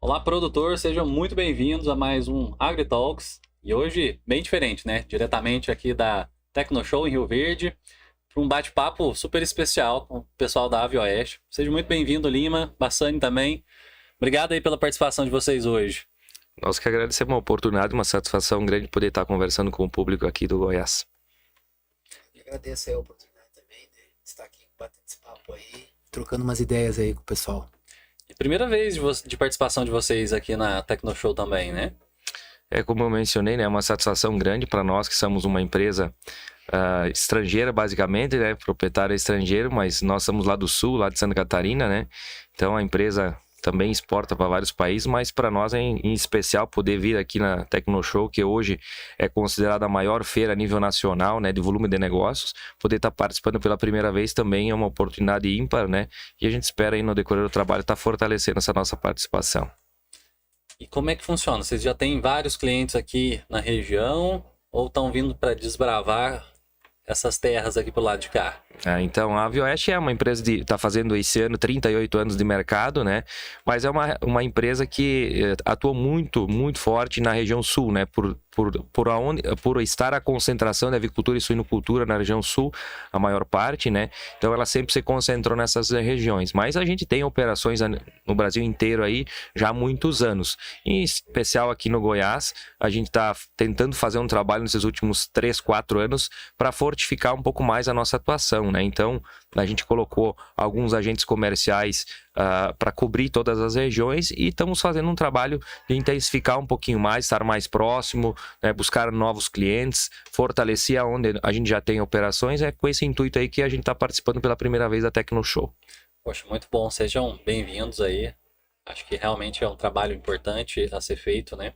Olá, produtor, sejam muito bem-vindos a mais um AgriTalks. E hoje, bem diferente, né? Diretamente aqui da Tecnoshow em Rio Verde, para um bate-papo super especial com o pessoal da AvioOeste. Seja muito bem-vindo, Lima, Bassani também. Obrigado aí pela participação de vocês hoje. Nós que agradecemos a oportunidade, uma satisfação grande poder estar conversando com o público aqui do Goiás. Eu agradeço a oportunidade também de estar aqui batendo esse papo aí, trocando umas ideias aí com o pessoal. E primeira vez de participação de vocês aqui na Tecnoshow também, né? Como eu mencionei, né, é uma satisfação grande para nós que somos uma empresa estrangeira, basicamente, né, proprietário é estrangeiro, mas nós somos lá do sul, lá de Santa Catarina, né? Então a empresa também exporta para vários países, mas para nós é em especial poder vir aqui na Tecnoshow, que hoje é considerada a maior feira a nível nacional, né, de volume de negócios, poder estar participando pela primeira vez também é uma oportunidade ímpar, né? E a gente espera aí no decorrer do trabalho estar fortalecendo essa nossa participação. E como é que funciona? Vocês já têm vários clientes aqui na região ou estão vindo para desbravar essas terras aqui pro lado de cá? Então, a AvioOeste é uma empresa que está fazendo esse ano 38 anos de mercado, né? Mas é uma empresa que atua muito forte na região sul, né? Por estar a concentração de avicultura e suinocultura na região sul, a maior parte, né? Então, ela sempre se concentrou nessas regiões. Mas a gente tem operações no Brasil inteiro aí já há muitos anos. Em especial aqui no Goiás, a gente está tentando fazer um trabalho nesses últimos 3, 4 anos para fortificar um pouco mais a nossa atuação, né? Então, a gente colocou alguns agentes comerciais para cobrir todas as regiões e estamos fazendo um trabalho de intensificar um pouquinho mais, estar mais próximo, né? Buscar novos clientes, fortalecer onde a gente já tem operações. É com esse intuito aí que a gente está participando pela primeira vez da Tecnoshow. Poxa, muito bom. Sejam bem-vindos aí. Acho que realmente é um trabalho importante a ser feito, né?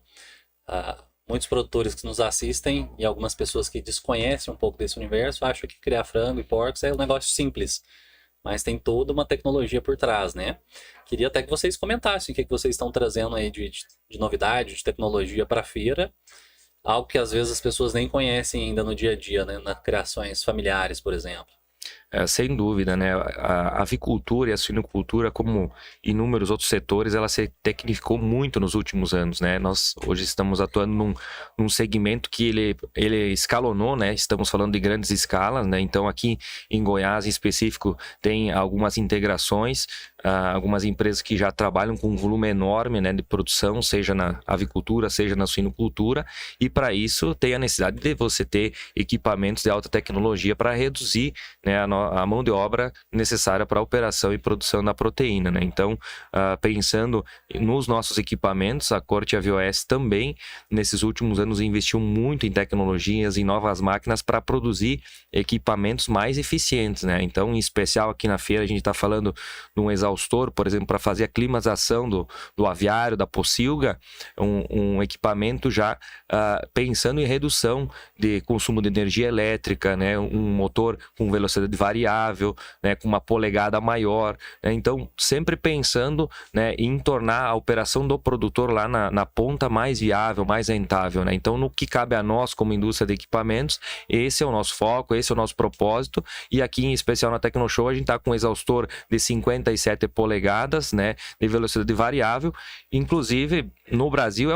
Muitos produtores que nos assistem e algumas pessoas que desconhecem um pouco desse universo acham que criar frango e porcos é um negócio simples, mas tem toda uma tecnologia por trás, né? Queria até que vocês comentassem o que vocês estão trazendo aí de novidade, de tecnologia para a feira, algo que às vezes as pessoas nem conhecem ainda no dia a dia, né? Nas criações familiares, por exemplo. Sem dúvida, né? A avicultura e a suinocultura, como inúmeros outros setores, ela se tecnificou muito nos últimos anos, né? Nós hoje estamos atuando num segmento que ele escalonou, né? Estamos falando de grandes escalas, né? Então aqui em Goiás, em específico, tem algumas integrações, algumas empresas que já trabalham com um volume enorme, né, de produção, seja na avicultura, seja na suinocultura, e para isso tem a necessidade de você ter equipamentos de alta tecnologia para reduzir, né, a mão de obra necessária para a operação e produção da proteína, né? Então, pensando nos nossos equipamentos, a Corte AvioOeste também, nesses últimos anos, investiu muito em tecnologias, em novas máquinas para produzir equipamentos mais eficientes, né? Então, em especial aqui na feira, a gente está falando de um exaustor, por exemplo, para fazer a climatização do aviário, da pocilga, um equipamento já pensando em redução de consumo de energia elétrica, né? Um motor com velocidade variável, né, com uma polegada maior, né? Então sempre pensando, né, em tornar a operação do produtor lá na ponta mais viável, mais rentável, né? Então no que cabe a nós como indústria de equipamentos, esse é o nosso foco, esse é o nosso propósito, e aqui em especial na Tecnoshow a gente está com um exaustor de 57 polegadas, né, de velocidade variável, inclusive no Brasil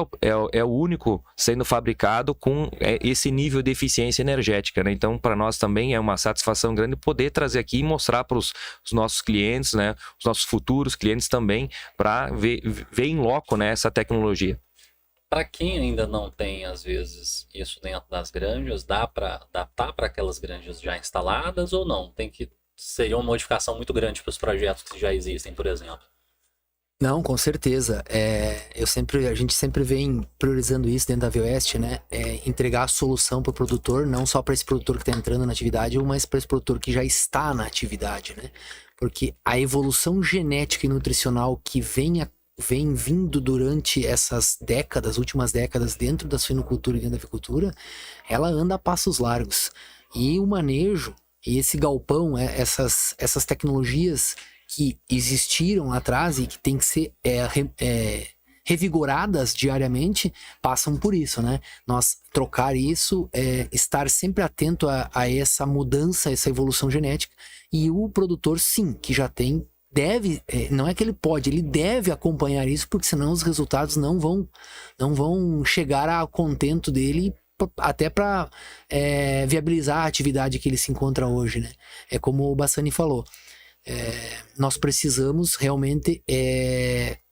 é o único sendo fabricado com esse nível de eficiência energética, né? Então para nós também é uma satisfação grande poder trazer aqui e mostrar para os nossos clientes, né, os nossos futuros clientes também, para ver em loco, né, essa tecnologia. Para quem ainda não tem, às vezes, isso dentro das granjas, dá para adaptar para aquelas granjas já instaladas ou não? Seria uma modificação muito grande para os projetos que já existem, por exemplo. Não, com certeza. A gente sempre vem priorizando isso dentro da AvioOeste, né? Entregar a solução para o produtor, não só para esse produtor que está entrando na atividade, mas para esse produtor que já está na atividade, né? Porque a evolução genética e nutricional que vem vindo durante essas últimas décadas dentro da suinocultura e dentro da avicultura, ela anda a passos largos. E o manejo, e esse galpão, essas tecnologias que existiram lá atrás e que tem que ser revigoradas diariamente, passam por isso, né? Nós trocar isso, estar sempre atento a essa mudança, essa evolução genética, e o produtor, sim, que já tem deve, não é que ele pode, ele deve acompanhar isso, porque senão os resultados não vão chegar a contento dele, até para viabilizar a atividade que ele se encontra hoje, né? É como o Bassani falou, nós precisamos realmente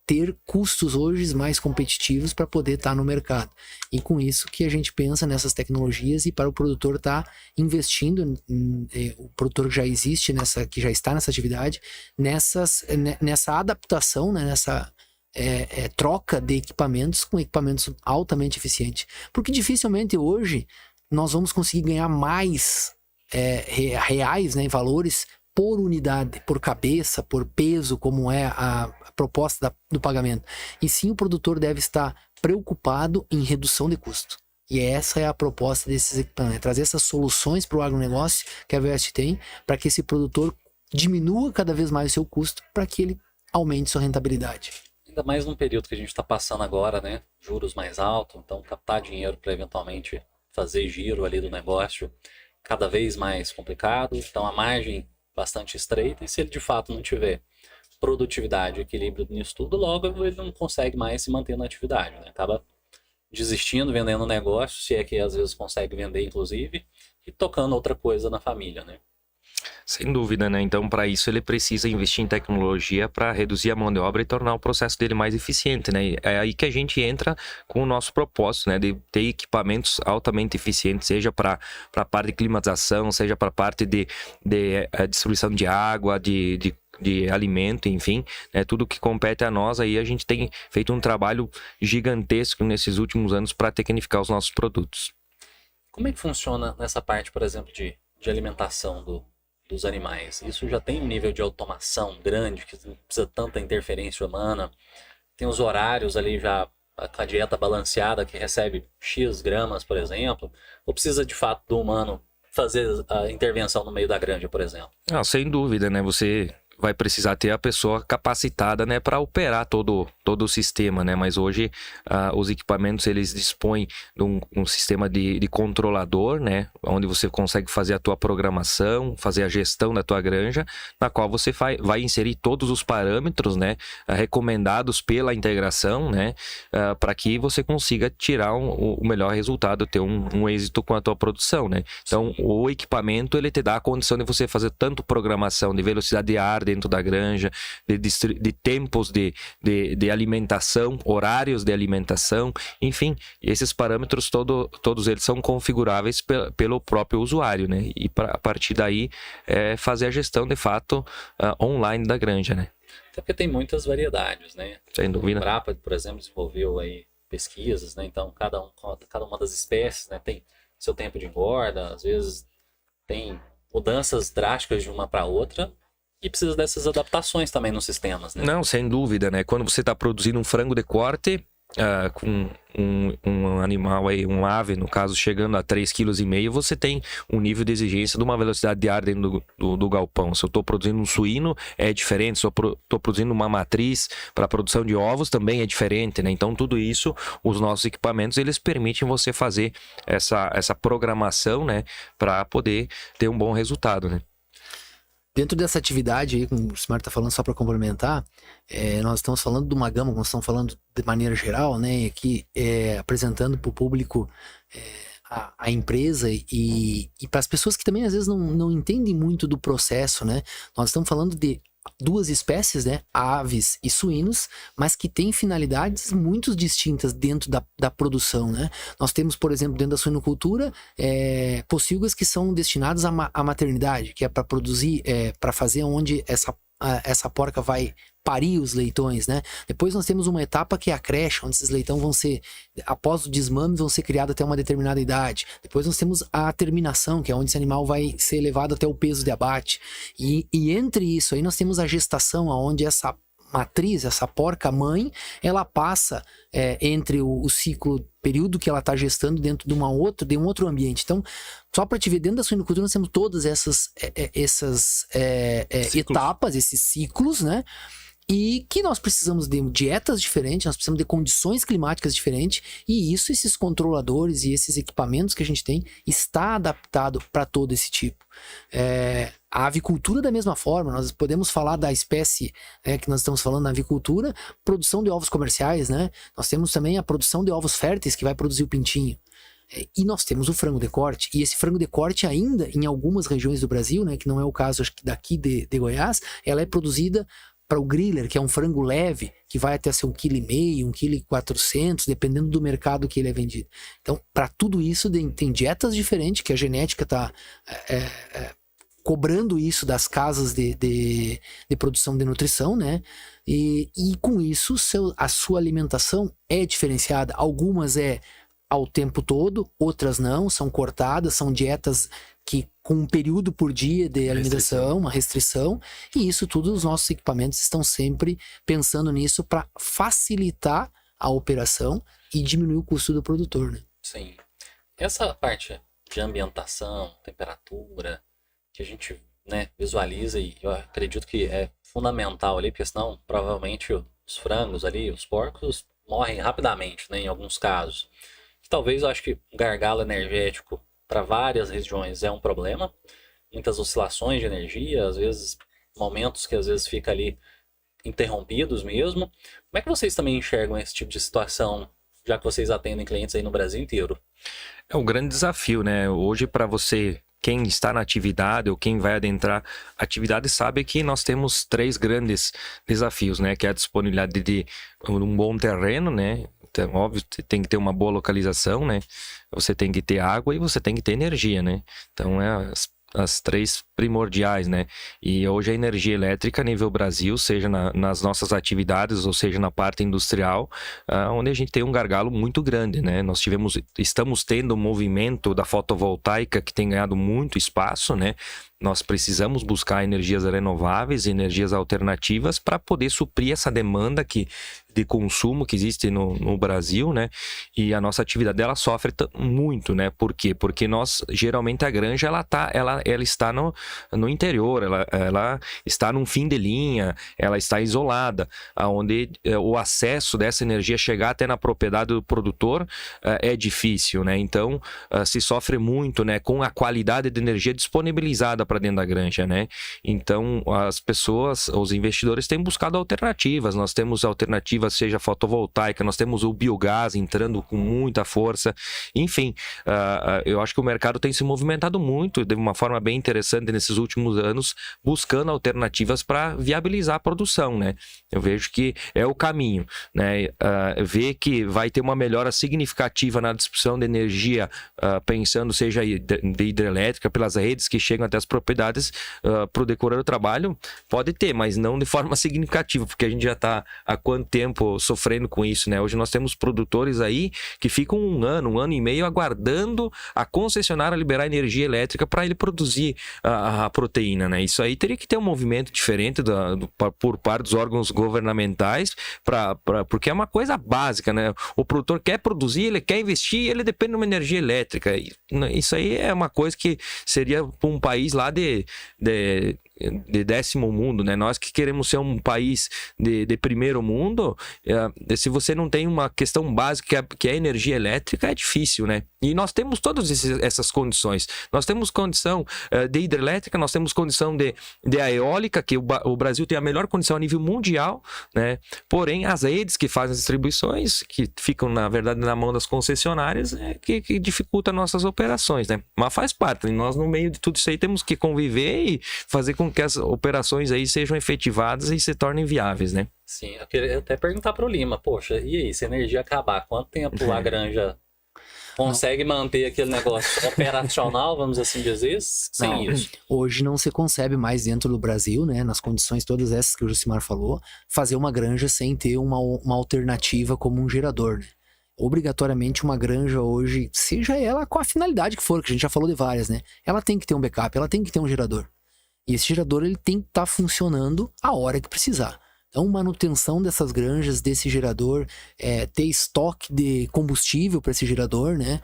ter custos hoje mais competitivos para poder estar no mercado. E com isso que a gente pensa nessas tecnologias, e para o produtor estar investindo, o produtor que já existe, que já está nessa atividade, nessa adaptação, né, nessa troca de equipamentos com equipamentos altamente eficientes. Porque dificilmente hoje nós vamos conseguir ganhar mais reais, né, em valores por unidade, por cabeça, por peso, como é a proposta do pagamento. E sim, o produtor deve estar preocupado em redução de custo. E essa é a proposta desses equipamentos, trazer essas soluções para o agronegócio que a VEST tem, para que esse produtor diminua cada vez mais o seu custo, para que ele aumente sua rentabilidade. Ainda mais num período que a gente está passando agora, né? Juros mais altos, então captar dinheiro para eventualmente fazer giro ali do negócio cada vez mais complicado. Então a margem bastante estreita, e se ele de fato não tiver produtividade e equilíbrio nisso tudo, logo ele não consegue mais se manter na atividade, né? Acaba desistindo, vendendo o negócio, se é que às vezes consegue vender inclusive, e tocando outra coisa na família, né? Sem dúvida, né? Então, para isso, ele precisa investir em tecnologia para reduzir a mão de obra e tornar o processo dele mais eficiente, né? É aí que a gente entra com o nosso propósito, né? De ter equipamentos altamente eficientes, seja para a parte de climatização, seja para a parte de distribuição de água, de alimento, enfim, né? Tudo que compete a nós. Aí a gente tem feito um trabalho gigantesco nesses últimos anos para tecnificar os nossos produtos. Como é que funciona nessa parte, por exemplo, de alimentação dos animais? Isso já tem um nível de automação grande, que não precisa tanta interferência humana. Tem os horários ali já, com a dieta balanceada, que recebe X gramas, por exemplo. Ou precisa de fato do humano fazer a intervenção no meio da granja, por exemplo? Não, sem dúvida, né? Você vai precisar ter a pessoa capacitada, né, para operar todo o sistema, né? Mas hoje os equipamentos, eles dispõem de um sistema de controlador, né, onde você consegue fazer a tua programação, fazer a gestão da tua granja, na qual você vai inserir todos os parâmetros, né, recomendados pela integração, né, para que você consiga tirar o melhor resultado, ter um êxito com a tua produção, né? Então, o equipamento, ele te dá a condição de você fazer tanto programação de velocidade de ar dentro da granja, de tempos de alimentação, horários de alimentação, enfim, esses parâmetros todos eles são configuráveis pelo próprio usuário, né? E a partir daí fazer a gestão de fato online da granja, né? Até porque tem muitas variedades, né? Sem dúvida. O Embrapa, por exemplo, desenvolveu aí pesquisas, né? Então cada uma das espécies, né, tem seu tempo de engorda, às vezes tem mudanças drásticas de uma para outra. E precisa dessas adaptações também nos sistemas, né? Não, sem dúvida, né? Quando você está produzindo um frango de corte, com um animal aí, um ave, no caso, chegando a 3,5 kg, você tem um nível de exigência de uma velocidade de ar dentro do galpão. Se eu estou produzindo um suíno, é diferente. Se eu estou produzindo uma matriz para a produção de ovos, também é diferente, né? Então, tudo isso, os nossos equipamentos, eles permitem você fazer essa programação, né? Para poder ter um bom resultado, né? Dentro dessa atividade aí, como o Smart está falando, só para complementar, nós estamos falando de uma gama, nós estamos falando de maneira geral, né? Aqui apresentando para o público a empresa e para as pessoas que também às vezes não entendem muito do processo, né? Nós estamos falando de duas espécies, né, aves e suínos, mas que têm finalidades muito distintas dentro da produção, né? Nós temos, por exemplo, dentro da suinocultura, pocilgas que são destinadas à maternidade, que é para produzir, para fazer onde essa porca vai parir os leitões, né? Depois nós temos uma etapa que é a creche, onde esses leitões vão ser, após o desmame, vão ser criados até uma determinada idade. Depois nós temos a terminação, que é onde esse animal vai ser levado até o peso de abate. E entre isso aí nós temos a gestação, onde essa matriz, essa porca-mãe, ela passa entre o ciclo, período que ela está gestando dentro de um outro ambiente. Então, só para te ver, dentro da suinocultura nós temos todas essas etapas, esses ciclos, né? e que nós precisamos de dietas diferentes, nós precisamos de condições climáticas diferentes, e isso, esses controladores e esses equipamentos que a gente tem, está adaptado para todo esse tipo. A avicultura da mesma forma, nós podemos falar da espécie que nós estamos falando na avicultura, produção de ovos comerciais, né? Nós temos também a produção de ovos férteis, que vai produzir o pintinho. E nós temos o frango de corte, e esse frango de corte ainda, em algumas regiões do Brasil, né, que não é o caso acho que daqui de Goiás, ela é produzida para o griller, que é um frango leve, que vai até ser 1,5 kg, 1,4 kg, dependendo do mercado que ele é vendido. Então, para tudo isso, tem dietas diferentes, que a genética está cobrando isso das casas de produção de nutrição, né? E com isso, a sua alimentação é diferenciada. Algumas ao tempo todo, outras não, são cortadas, são dietas que com um período por dia de alimentação, uma restrição, e isso tudo os nossos equipamentos estão sempre pensando nisso para facilitar a operação e diminuir o custo do produtor, né? Sim. Essa parte de ambientação, temperatura, que a gente, né, visualiza, e eu acredito que é fundamental ali, porque senão provavelmente os frangos ali, os porcos morrem rapidamente, né, em alguns casos. Talvez eu acho que o gargalo energético para várias regiões é um problema. Muitas oscilações de energia, às vezes momentos que às vezes fica ali interrompidos mesmo. Como é que vocês também enxergam esse tipo de situação, já que vocês atendem clientes aí no Brasil inteiro? É um grande desafio, né? Hoje, para você, quem está na atividade ou quem vai adentrar a atividade, sabe que nós temos 3 grandes desafios, né? Que é a disponibilidade de um bom terreno, né? Então, óbvio, tem que ter uma boa localização, né? Você tem que ter água e você tem que ter energia, né? Então, as 3 primordiais, né? E hoje a energia elétrica a nível Brasil, seja nas nossas atividades, ou seja na parte industrial, onde a gente tem um gargalo muito grande, né? Estamos tendo um movimento da fotovoltaica que tem ganhado muito espaço, né? Nós precisamos buscar energias renováveis, energias alternativas para poder suprir essa demanda de consumo que existe no Brasil, né? E a nossa atividade dela sofre muito, né? Por quê? Porque geralmente a granja ela está no interior, ela está num fim de linha, ela está isolada, onde o acesso dessa energia chegar até na propriedade do produtor é difícil, né? Então se sofre muito, né, com a qualidade de energia disponibilizada para dentro da granja, né? Então as pessoas, os investidores têm buscado alternativas. Nós temos alternativas, seja fotovoltaica, nós temos o biogás entrando com muita força. Enfim, eu acho que o mercado tem se movimentado muito de uma forma bem interessante nesses últimos anos, buscando alternativas para viabilizar a produção, né? Eu vejo que é o caminho, né? Ver que vai ter uma melhora significativa na distribuição de energia, pensando seja de hidrelétrica, pelas redes que chegam até as propriedades, para o decorrer do trabalho, pode ter, mas não de forma significativa, porque a gente já está há quanto tempo sofrendo com isso, né? Hoje nós temos produtores aí que ficam um ano e meio aguardando a concessionária liberar energia elétrica para ele produzir a proteína, né? Isso aí teria que ter um movimento diferente por parte dos órgãos governamentais, porque é uma coisa básica, né? O produtor quer produzir, ele quer investir, ele depende de uma energia elétrica. Isso aí é uma coisa que seria para um país lá de 10º mundo, né? Nós que queremos ser um país de primeiro mundo, se você não tem uma questão básica que é a energia elétrica, é difícil, né? E nós temos todas essas condições. Nós temos condição de hidrelétrica, nós temos condição de eólica, que o Brasil tem a melhor condição a nível mundial, né? Porém, as redes que fazem as distribuições, que ficam, na verdade, na mão das concessionárias, que dificulta nossas operações, né? Mas faz parte, né? Nós, no meio de tudo isso aí, temos que conviver e fazer com que as operações aí sejam efetivadas e se tornem viáveis, né? Sim, eu queria até perguntar pro Lima, poxa, e aí, se a energia acabar, quanto tempo a granja consegue manter aquele negócio operacional, vamos assim dizer, sem isso? Hoje não se concebe mais dentro do Brasil, né, nas condições todas essas que o Jucimar falou, fazer uma granja sem ter uma alternativa como um gerador, né? Obrigatoriamente uma granja hoje, seja ela com a finalidade que for, que a gente já falou de várias, né? Ela tem que ter um backup, ela tem que ter um gerador. E esse gerador ele tem que estar funcionando a hora que precisar. Então, manutenção dessas granjas, desse gerador, ter estoque de combustível para esse gerador, né?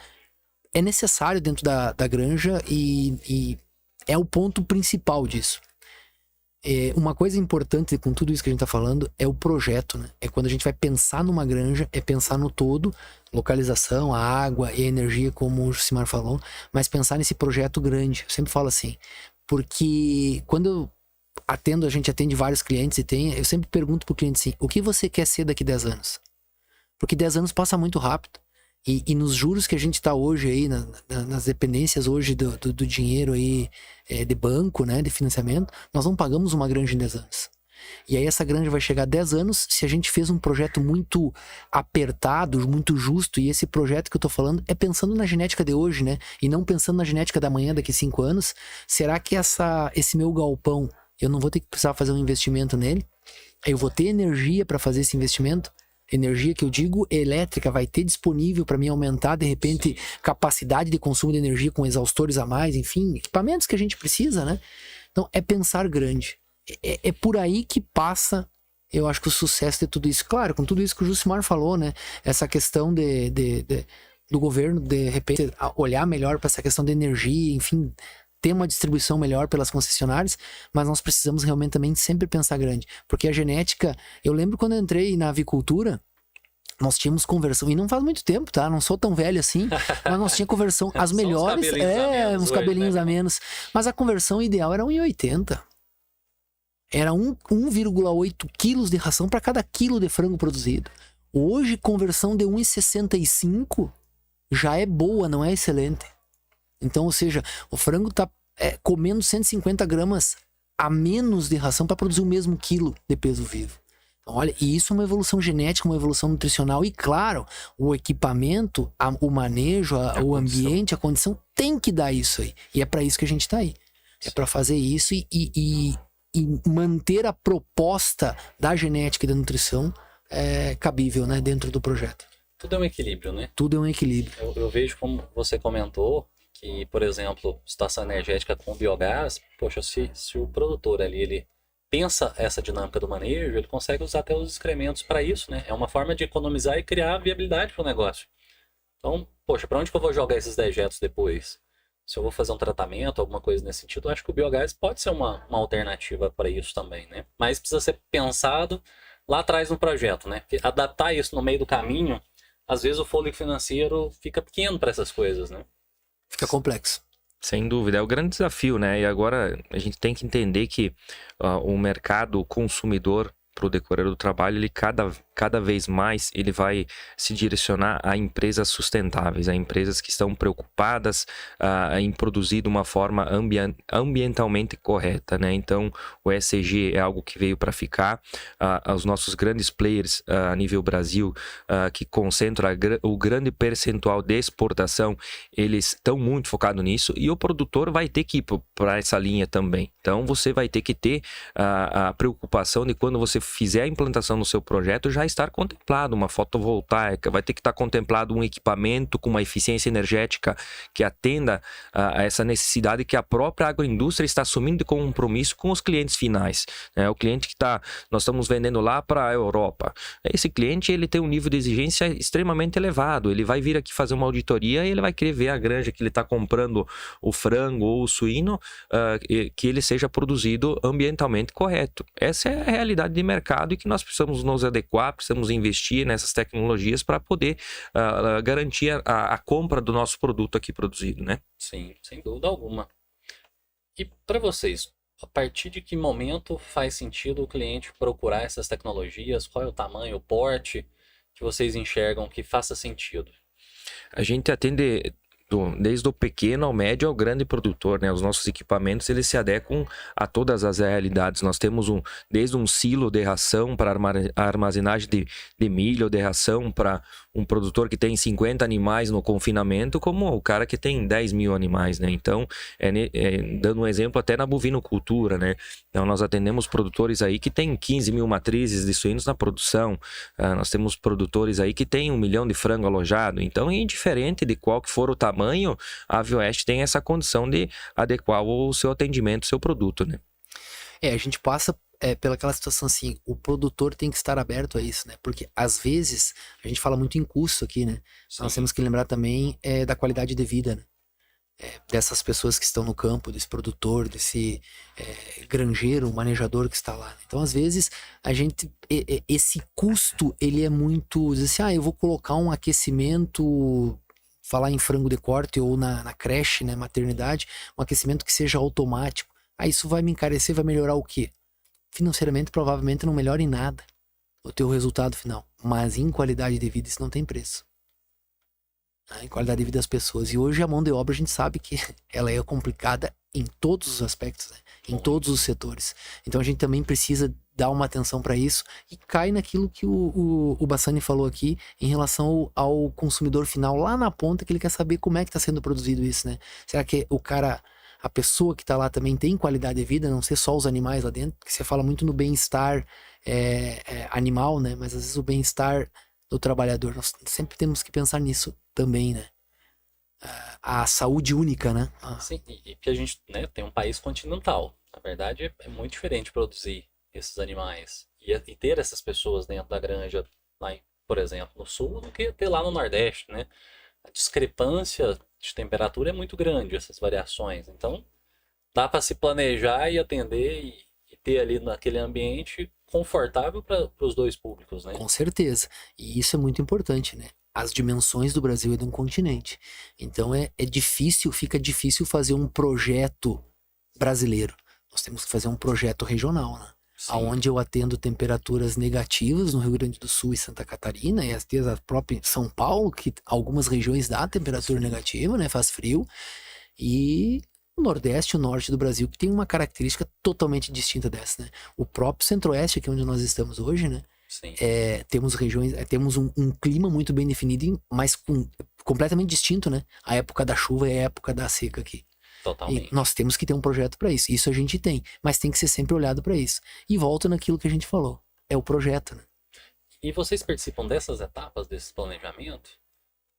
É necessário dentro da granja e é o ponto principal disso. Uma coisa importante com tudo isso que a gente tá falando é o projeto, né? É quando a gente vai pensar numa granja, é pensar no todo, localização, a água e a energia, como o Jucimar falou, mas pensar nesse projeto grande. Eu sempre falo assim, porque quando eu a gente atende vários clientes eu sempre pergunto pro cliente assim, o que você quer ser daqui 10 anos? Porque 10 anos passa muito rápido. E nos juros que a gente está hoje aí, nas dependências hoje do dinheiro aí de banco, né, de financiamento, nós não pagamos uma granja em 10 anos. E aí essa granja vai chegar a 10 anos se a gente fez um projeto muito apertado, muito justo, e esse projeto que eu tô falando é pensando na genética de hoje, né, e não pensando na genética da manhã, daqui 5 anos. Será que esse meu galpão, eu não vou ter que precisar fazer um investimento nele? Eu vou ter energia para fazer esse investimento? Energia que eu digo elétrica vai ter disponível para mim aumentar, de repente, capacidade de consumo de energia com exaustores a mais, enfim, equipamentos que a gente precisa, né? Então, é pensar grande. É por aí que passa, eu acho que o sucesso de tudo isso. Claro, com tudo isso que o Jucimar falou, né? Essa questão do governo, de repente, olhar melhor para essa questão de energia, enfim, ter uma distribuição melhor pelas concessionárias, mas nós precisamos realmente também sempre pensar grande, porque a genética, eu lembro quando eu entrei na avicultura, nós tínhamos conversão, e não faz muito tempo, tá? Não sou tão velho assim, mas nós tínhamos conversão, as melhores, uns cabelinhos a menos, mas a conversão ideal era 1,80. Era 1,8 quilos de ração para cada quilo de frango produzido. Hoje, conversão de 1,65 já é boa, não é excelente. Então, ou seja, o frango está comendo 150 gramas a menos de ração para produzir o mesmo quilo de peso vivo. Então, olha, e isso é uma evolução genética, uma evolução nutricional. E claro, o equipamento, o manejo, o ambiente, a condição tem que dar isso aí. E é para isso que a gente está aí. É para fazer isso e manter a proposta da genética e da nutrição cabível, né, dentro do projeto. Tudo é um equilíbrio, né? Tudo é um equilíbrio. Eu vejo, como você comentou, que, por exemplo, situação energética com biogás, poxa, se o produtor ali, ele pensa essa dinâmica do manejo, ele consegue usar até os excrementos para isso, né? É uma forma de economizar e criar viabilidade para o negócio. Então, poxa, para onde que eu vou jogar esses dejetos depois? Se eu vou fazer um tratamento, alguma coisa nesse sentido, eu acho que o biogás pode ser uma alternativa para isso também, né? Mas precisa ser pensado lá atrás no projeto, né? Porque adaptar isso no meio do caminho, às vezes o fôlego financeiro fica pequeno para essas coisas, né? Fica complexo. Sem dúvida, é o grande desafio, né? E agora a gente tem que entender que o mercado consumidor para o decorrer do trabalho, ele cada vez mais ele vai se direcionar a empresas sustentáveis, a empresas que estão preocupadas em produzir de uma forma ambientalmente correta, né? Então, o ESG é algo que veio para ficar. Os nossos grandes players a nível Brasil, que concentram o grande percentual de exportação, eles estão muito focados nisso, e o produtor vai ter que ir para essa linha também. Então, você vai ter que ter a preocupação de quando você fizer a implantação no seu projeto, já estar contemplado uma fotovoltaica, vai ter que estar contemplado um equipamento com uma eficiência energética que atenda a essa necessidade que a própria agroindústria está assumindo de compromisso com os clientes finais, né? O cliente que nós estamos vendendo lá para a Europa, esse cliente, ele tem um nível de exigência extremamente elevado, ele vai vir aqui fazer uma auditoria e ele vai querer ver a granja que ele está comprando o frango ou o suíno, que ele seja produzido ambientalmente correto. Essa é a realidade de mercado e que nós precisamos nos adequar, precisamos investir nessas tecnologias para poder garantir a compra do nosso produto aqui produzido, né? Sim, sem dúvida alguma. E para vocês, a partir de que momento faz sentido o cliente procurar essas tecnologias? Qual é o tamanho, o porte que vocês enxergam que faça sentido? A gente atende desde o pequeno ao médio ao grande produtor, né? Os nossos equipamentos, eles se adequam a todas as realidades. Nós temos desde um silo de ração para armazenagem de milho, ou de ração para um produtor que tem 50 animais no confinamento, como o cara que tem 10 mil animais, né? Então, dando um exemplo até na bovinocultura, né? Então, nós atendemos produtores aí que tem 15 mil matrizes de suínos na produção. Nós temos produtores aí que tem 1 milhão de frango alojado. Então, indiferente de qual que for o tamanho, a Avioeste tem essa condição de adequar o seu atendimento, o seu produto, né? A gente passa pelaquela situação assim, o produtor tem que estar aberto a isso, né? Porque às vezes, a gente fala muito em custo aqui, né? Nós temos que lembrar também da qualidade de vida, né? dessas pessoas que estão no campo, desse produtor, desse granjeiro, manejador que está lá. Então, às vezes, esse custo, ele é muito, diz assim, eu vou colocar um aquecimento, falar em frango de corte ou na creche, né, maternidade, um aquecimento que seja automático. Isso vai me encarecer, vai melhorar o quê? Financeiramente, provavelmente não melhora em nada o teu resultado final. Mas em qualidade de vida, isso não tem preço. Em qualidade de vida das pessoas. E hoje a mão de obra, a gente sabe que ela é complicada em todos os aspectos, né? Em todos os setores. Então a gente também precisa dar uma atenção para isso e cai naquilo que o Bassani falou aqui em relação ao consumidor final lá na ponta, que ele quer saber como é que está sendo produzido isso, né? Será que a pessoa que está lá também tem qualidade de vida, não ser só os animais lá dentro? Porque você fala muito no bem-estar animal, né? Mas às vezes o bem-estar do trabalhador, nós sempre temos que pensar nisso também, né? A saúde única, né? Sim, e que a gente, né, tem um país continental. Na verdade, é muito diferente produzir esses animais e ter essas pessoas dentro da granja, lá por exemplo, no sul, do que ter lá no Nordeste, né? A discrepância de temperatura é muito grande, essas variações. Então, dá para se planejar e atender e ter ali naquele ambiente confortável para os dois públicos, né? Com certeza. E isso é muito importante, né? As dimensões do Brasil é de um continente. Então fica difícil fazer um projeto brasileiro. Nós temos que fazer um projeto regional, né? Onde eu atendo temperaturas negativas no Rio Grande do Sul e Santa Catarina, e até a própria São Paulo, que algumas regiões dá temperatura negativa, né? Faz frio. E o Nordeste e o Norte do Brasil, que tem uma característica totalmente distinta dessa, né? O próprio Centro-Oeste, que é onde nós estamos hoje, né? Sim. Temos regiões, temos um clima muito bem definido, mas completamente distinto, né? A época da chuva e a época da seca aqui. Totalmente. E nós temos que ter um projeto para isso. Isso a gente tem, mas tem que ser sempre olhado para isso. E volta naquilo que a gente falou. É o projeto, né? E vocês participam dessas etapas, desse planejamento?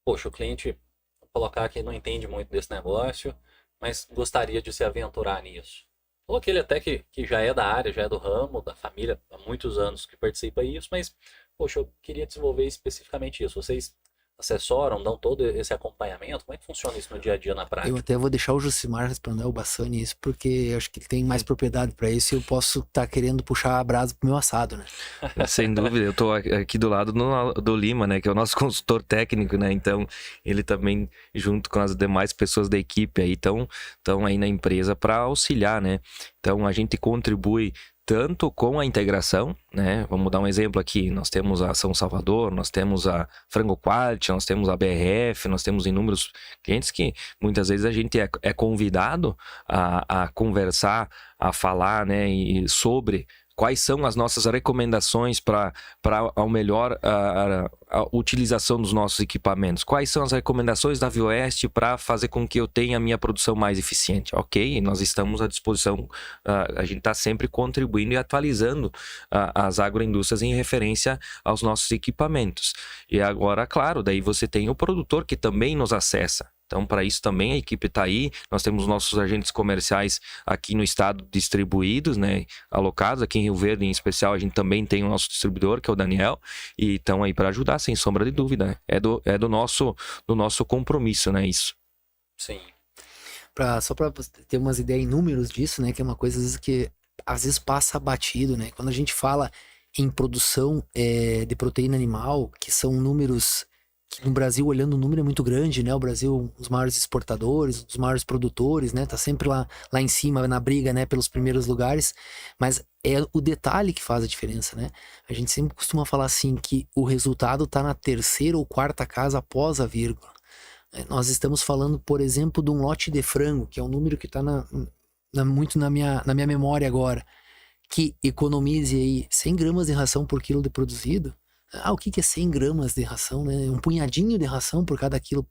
Poxa, o cliente, vou colocar que não entende muito desse negócio, mas gostaria de se aventurar nisso. Ou aquele até que já é da área, já é do ramo, da família, há muitos anos que participa disso, mas, poxa, eu queria desenvolver especificamente isso. Vocês assessoram, dão todo esse acompanhamento? Como é que funciona isso no dia a dia, na prática? Eu até vou deixar o Jucimar responder o Bassani isso, porque eu acho que ele tem mais propriedade para isso e eu posso estar querendo puxar a brasa pro meu assado, né? Sem dúvida, eu tô aqui do lado do Lima, né, que é o nosso consultor técnico, né, então ele também, junto com as demais pessoas da equipe aí, estão aí na empresa para auxiliar, né, então a gente contribui tanto com a integração, né? Vamos dar um exemplo aqui. Nós temos a São Salvador, nós temos a Frango Quality, nós temos a BRF, nós temos inúmeros clientes que muitas vezes a gente é convidado a conversar, a falar, né? E sobre quais são as nossas recomendações para ao melhor a utilização dos nossos equipamentos. Quais são as recomendações da Vioeste para fazer com que eu tenha a minha produção mais eficiente? Ok, nós estamos à disposição, a gente está sempre contribuindo e atualizando as agroindústrias em referência aos nossos equipamentos. E agora, claro, daí você tem o produtor que também nos acessa. Então, para isso também a equipe está aí. Nós temos nossos agentes comerciais aqui no estado distribuídos, né, alocados. Aqui em Rio Verde, em especial, a gente também tem o nosso distribuidor, que é o Daniel, e estão aí para ajudar, sem sombra de dúvida. Né? É do nosso compromisso, né, isso. Sim. Só para ter umas ideias em números disso, né, que é uma coisa que às vezes passa batido, né? Quando a gente fala em produção de proteína animal, que são números que no Brasil, olhando o número, é muito grande, né? O Brasil, um dos maiores exportadores, um dos maiores produtores, né? Tá sempre lá em cima, na briga, né? Pelos primeiros lugares. Mas é o detalhe que faz a diferença, né? A gente sempre costuma falar assim, que o resultado tá na terceira ou quarta casa após a vírgula. Nós estamos falando, por exemplo, de um lote de frango, que é um número que tá muito na minha memória agora, que economize aí 100 gramas de ração por quilo de produzido. O que é 100 gramas de ração, né? Um punhadinho de ração por cada quilo.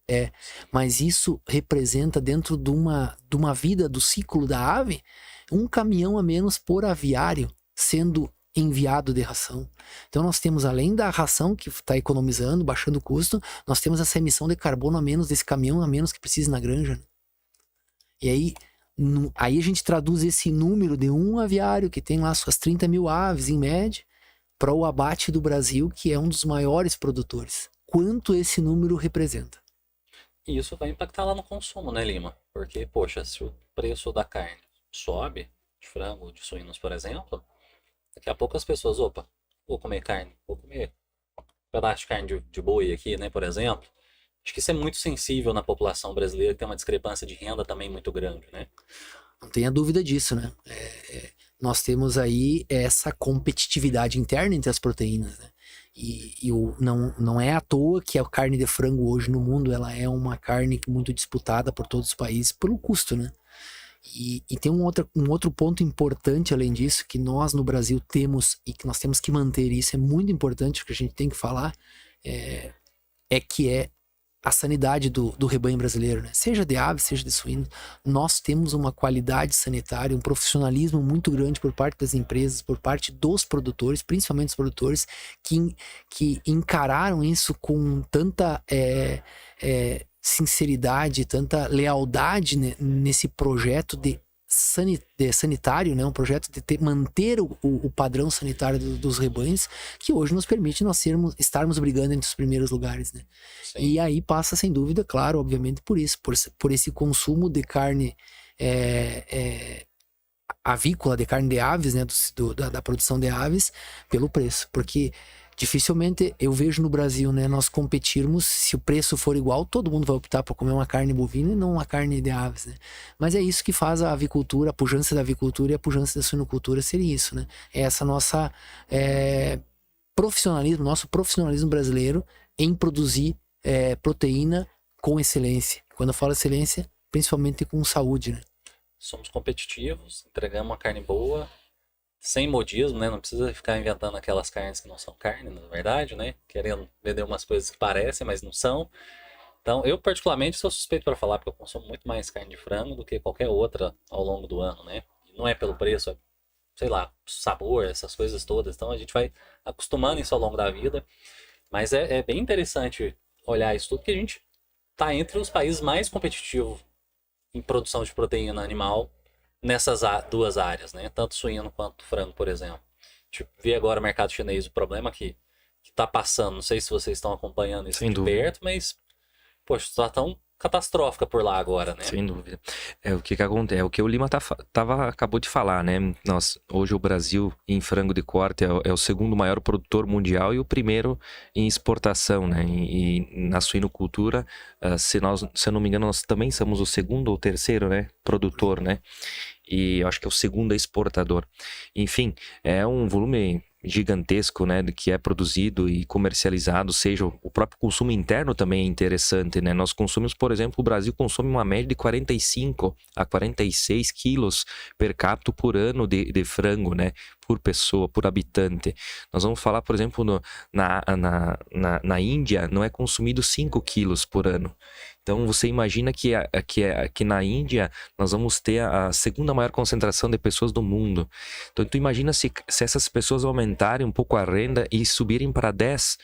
Mas isso representa, dentro de uma vida do ciclo da ave, um caminhão a menos por aviário sendo enviado de ração. Então nós temos, além da ração que está economizando, baixando o custo, nós temos essa emissão de carbono a menos, desse caminhão a menos que precisa na granja. Né? E aí a gente traduz esse número de um aviário que tem lá suas 30 mil aves em média, para o abate do Brasil, que é um dos maiores produtores. Quanto esse número representa? E isso vai impactar lá no consumo, né, Lima? Porque, poxa, se o preço da carne sobe, de frango, de suínos, por exemplo, daqui a pouco as pessoas, opa, vou comer carne, vou comer um pedaço de carne de boi aqui, né, por exemplo. Acho que isso é muito sensível na população brasileira, que tem uma discrepância de renda também muito grande, né? Não tenha dúvida disso, né? Nós temos aí essa competitividade interna entre as proteínas, né? Não é à toa que a carne de frango hoje no mundo ela é uma carne muito disputada por todos os países pelo custo, né? E tem um outro ponto importante além disso, que nós no Brasil temos e que nós temos que manter, isso é muito importante, que a gente tem que falar, que é a sanidade do rebanho brasileiro, né? Seja de aves, seja de suínos, nós temos uma qualidade sanitária, um profissionalismo muito grande por parte das empresas, por parte dos produtores, principalmente os produtores, que encararam isso com tanta sinceridade, tanta lealdade nesse projeto de sanitário, né? Um projeto de manter o padrão sanitário dos rebanhos, que hoje nos permite nós estarmos brigando entre os primeiros lugares, né? Sim. E aí passa, sem dúvida, claro, obviamente, por isso, por esse consumo de carne avícola, de carne de aves, né? Da produção de aves, pelo preço. Porque dificilmente eu vejo no Brasil, né, nós competirmos, se o preço for igual, todo mundo vai optar por comer uma carne bovina e não uma carne de aves, né? Mas é isso que faz a avicultura, a pujança da avicultura e a pujança da suinocultura serem isso, né? É essa nossa nosso profissionalismo brasileiro em produzir proteína com excelência. Quando eu falo excelência, principalmente com saúde, né? Somos competitivos, entregamos uma carne boa, sem modismo, né? Não precisa ficar inventando aquelas carnes que não são carne, na verdade, né? Querendo vender umas coisas que parecem, mas não são. Então, eu particularmente sou suspeito para falar, porque eu consumo muito mais carne de frango do que qualquer outra ao longo do ano, né? E não é pelo preço, é, sei lá, sabor, essas coisas todas. Então, a gente vai acostumando isso ao longo da vida. Mas é bem interessante olhar isso tudo, porque a gente está entre os países mais competitivos em produção de proteína animal nessas duas áreas, né? Tanto suíno quanto frango, por exemplo. A gente vê agora o mercado chinês, o problema que está passando, não sei se vocês estão acompanhando isso Sem de dúvida. perto, mas, poxa, está tão catastrófica por lá agora, né? Sem dúvida. O que acontece? É o que o Lima acabou de falar, né? Hoje o Brasil em frango de corte é o segundo maior produtor mundial e o primeiro em exportação, né? E na suinocultura, se eu não me engano, nós também somos o segundo ou terceiro, né? Produtor, né? E eu acho que é o segundo exportador. Enfim, é um volume gigantesco, né, que é produzido e comercializado, seja o próprio consumo interno também é interessante, né? Nós consumimos, por exemplo, o Brasil consome uma média de 45 a 46 quilos per capita por ano de frango, né? Por pessoa, por habitante. Nós vamos falar, por exemplo, na Índia, não é consumido 5 quilos por ano. Então, você imagina que na Índia nós vamos ter a segunda maior concentração de pessoas do mundo. Então, tu imagina se essas pessoas aumentarem um pouco a renda e subirem para 10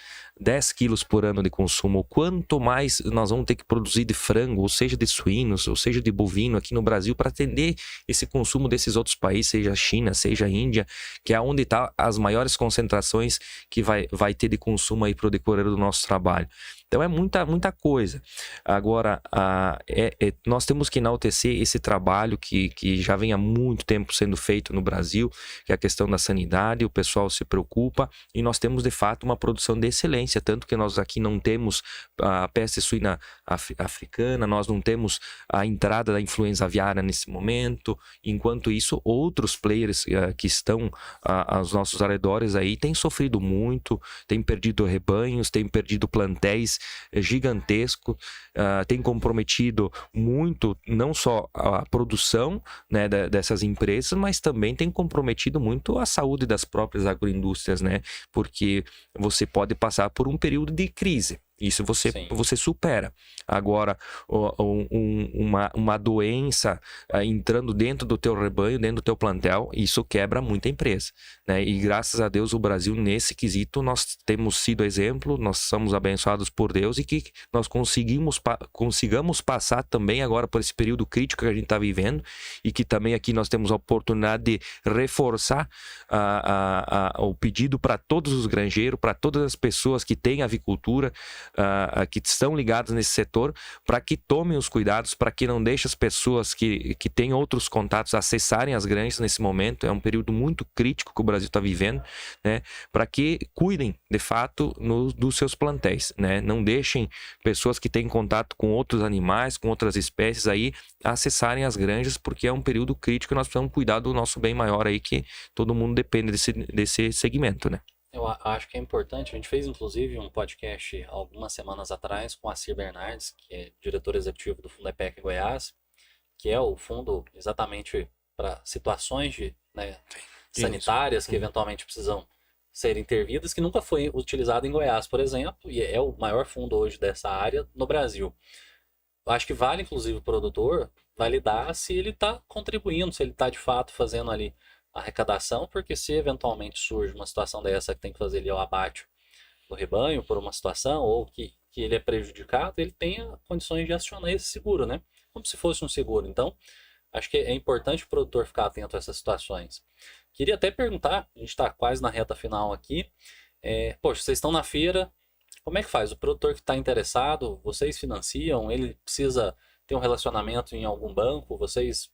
quilos por ano de consumo. Quanto mais nós vamos ter que produzir de frango, ou seja de suínos, ou seja de bovino aqui no Brasil para atender esse consumo desses outros países, seja a China, seja a Índia, que é onde estão as maiores concentrações que vai ter de consumo aí para o decorrer do nosso trabalho. Então é muita coisa. Agora, nós temos que enaltecer esse trabalho que já vem há muito tempo sendo feito no Brasil, que é a questão da sanidade, o pessoal se preocupa e nós temos de fato uma produção de excelência, tanto que nós aqui não temos a peste suína africana, nós não temos a entrada da influenza aviária nesse momento, enquanto isso outros players que estão aos nossos arredores aí têm sofrido muito, têm perdido rebanhos, têm perdido plantéis gigantesco, tem comprometido muito não só a produção, né, dessas empresas, mas também tem comprometido muito a saúde das próprias agroindústrias, né, porque você pode passar por um período de crise. Isso você supera. Agora, uma doença entrando dentro do teu rebanho, dentro do teu plantel, isso quebra muita empresa, né? E graças a Deus o Brasil, nesse quesito, nós temos sido exemplo, nós somos abençoados por Deus e que nós consigamos passar também agora por esse período crítico que a gente está vivendo e que também aqui nós temos a oportunidade de reforçar o pedido para todos os granjeiros, para todas as pessoas que têm avicultura, que estão ligados nesse setor, para que tomem os cuidados, para que não deixem as pessoas que têm outros contatos acessarem as granjas nesse momento. É um período muito crítico que o Brasil está vivendo, né? Para que cuidem, de fato, dos seus plantéis, né? Não deixem pessoas que têm contato com outros animais, com outras espécies aí, acessarem as granjas, porque é um período crítico e nós precisamos cuidar do nosso bem maior aí, que todo mundo depende desse segmento, né? Eu acho que é importante. A gente fez, inclusive, um podcast algumas semanas atrás com a Cir Bernardes, que é diretor executivo do Fundepec Goiás, que é o fundo exatamente para situações né, sanitárias que eventualmente precisam ser intervidas, que nunca foi utilizado em Goiás, por exemplo, e é o maior fundo hoje dessa área no Brasil. Eu acho que vale, inclusive, o produtor validar se ele está contribuindo, se ele está de fato fazendo ali a arrecadação, porque se eventualmente surge uma situação dessa que tem que fazer ali o abate do rebanho por uma situação, ou que ele é prejudicado, ele tenha condições de acionar esse seguro, né? Como se fosse um seguro. Então, acho que é importante o produtor ficar atento a essas situações. Queria até perguntar, a gente está quase na reta final aqui, poxa, vocês estão na feira, como é que faz? O produtor que está interessado, vocês financiam? Ele precisa ter um relacionamento em algum banco? Vocês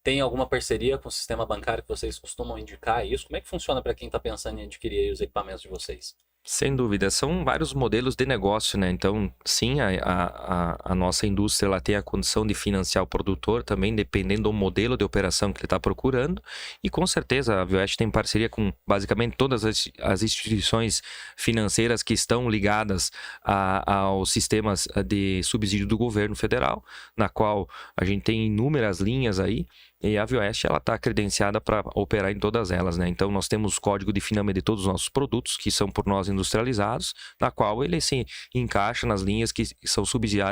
têm alguma parceria com o sistema bancário que vocês costumam indicar isso? Como é que funciona para quem está pensando em adquirir aí os equipamentos de vocês? Sem dúvida, são vários modelos de negócio, né? Então, sim, a nossa indústria ela tem a condição de financiar o produtor também, dependendo do modelo de operação que ele está procurando. E com certeza a Aviwest tem parceria com basicamente todas as instituições financeiras que estão ligadas aos sistemas de subsídio do governo federal, na qual a gente tem inúmeras linhas aí. E a Aviwest ela está credenciada para operar em todas elas, né? Então nós temos o código de FINAME de todos os nossos produtos, que são por nós industrializados, na qual ele se encaixa nas linhas que são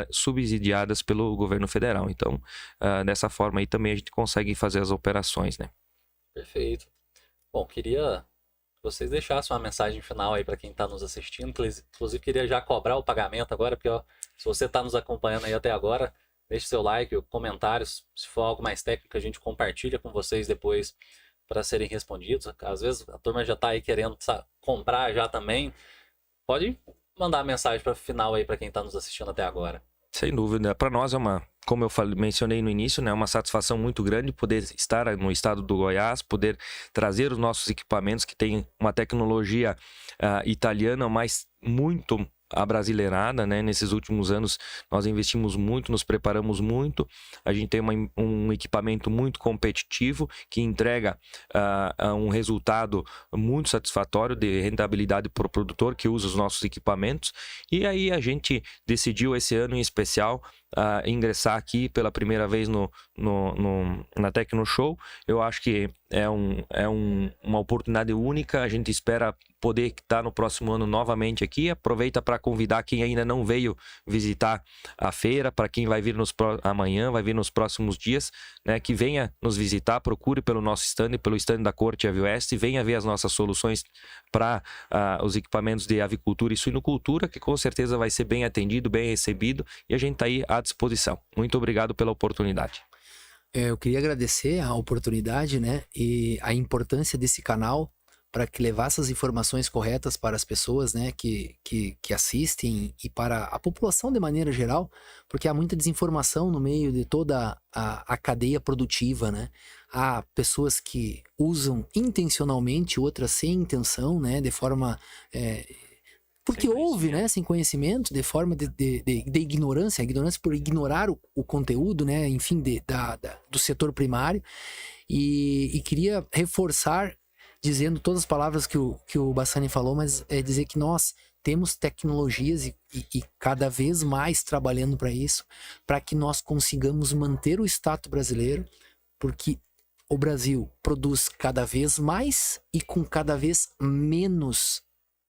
subsidiadas pelo governo federal. Então, dessa forma aí também a gente consegue fazer as operações, né? Perfeito. Bom, queria que vocês deixassem uma mensagem final aí para quem está nos assistindo. Inclusive, queria já cobrar o pagamento agora, porque ó, se você está nos acompanhando aí até agora, deixe seu like, comentários. Se for algo mais técnico, a gente compartilha com vocês depois para serem respondidos. Às vezes a turma já está aí querendo comprar já também. Pode mandar a mensagem para final aí para quem está nos assistindo até agora. Sem dúvida. Para nós é como eu mencionei no início, né, uma satisfação muito grande poder estar no estado do Goiás, poder trazer os nossos equipamentos que têm uma tecnologia italiana, mas muito abrasileirada, né? Nesses últimos anos nós investimos muito, nos preparamos muito, a gente tem um equipamento muito competitivo que entrega um resultado muito satisfatório de rentabilidade para o produtor que usa os nossos equipamentos. E aí a gente decidiu esse ano em especial ingressar aqui pela primeira vez na Tecno Show. Eu acho que é uma oportunidade única. A gente espera poder estar no próximo ano novamente aqui. Aproveita para convidar quem ainda não veio visitar a feira, para quem vai vir amanhã, vai vir nos próximos dias, né, que venha nos visitar, procure pelo nosso stand, pelo stand da Corte Aviwest, e venha ver as nossas soluções para os equipamentos de avicultura e suinocultura, que com certeza vai ser bem atendido, bem recebido, e a gente está aí à disposição. Muito obrigado pela oportunidade. Eu queria agradecer a oportunidade, né, e a importância desse canal para que levar essas informações corretas para as pessoas, né, que assistem e para a população de maneira geral, porque há muita desinformação no meio de toda a cadeia produtiva, né? Há pessoas que usam intencionalmente, outras sem intenção, né, de forma... porque houve, né, sem conhecimento, de forma de ignorância, a ignorância por ignorar o conteúdo, né, enfim, do setor primário, e queria reforçar, dizendo todas as palavras que o Bassani falou, mas é dizer que nós temos tecnologias e cada vez mais trabalhando para isso, para que nós consigamos manter o status brasileiro, porque o Brasil produz cada vez mais e com cada vez menos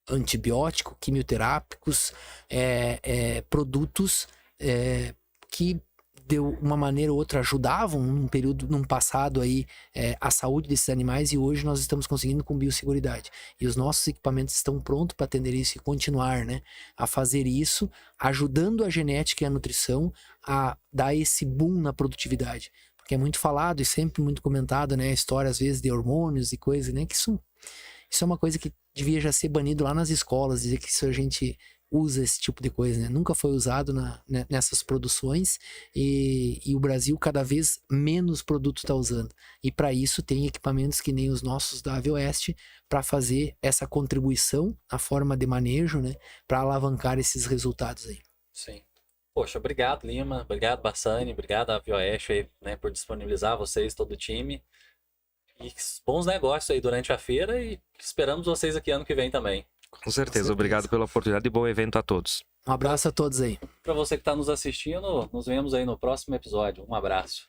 antibiótico, quimioterápicos, produtos que de uma maneira ou outra ajudavam num passado aí a saúde desses animais, e hoje nós estamos conseguindo com biosseguridade. E os nossos equipamentos estão prontos para atender isso e continuar, né, a fazer isso, ajudando a genética e a nutrição a dar esse boom na produtividade. Porque é muito falado e sempre muito comentado, né, a história às vezes de hormônios e coisas, né, que isso é uma coisa que devia já ser banido lá nas escolas, dizer que isso a gente usa esse tipo de coisa, né? Nunca foi usado nessas produções e o Brasil cada vez menos produto está usando. E para isso tem equipamentos que nem os nossos da Avioeste para fazer essa contribuição na forma de manejo, né? Para alavancar esses resultados aí. Sim. Poxa, obrigado, Lima. Obrigado, Bassani. Obrigado, Avioeste, aí, né, por disponibilizar vocês, todo o time. E bons negócios aí durante a feira e esperamos vocês aqui ano que vem também. Com certeza. Obrigado pela oportunidade e bom evento a todos. Um abraço a todos aí. Para você que está nos assistindo, nos vemos aí no próximo episódio. Um abraço.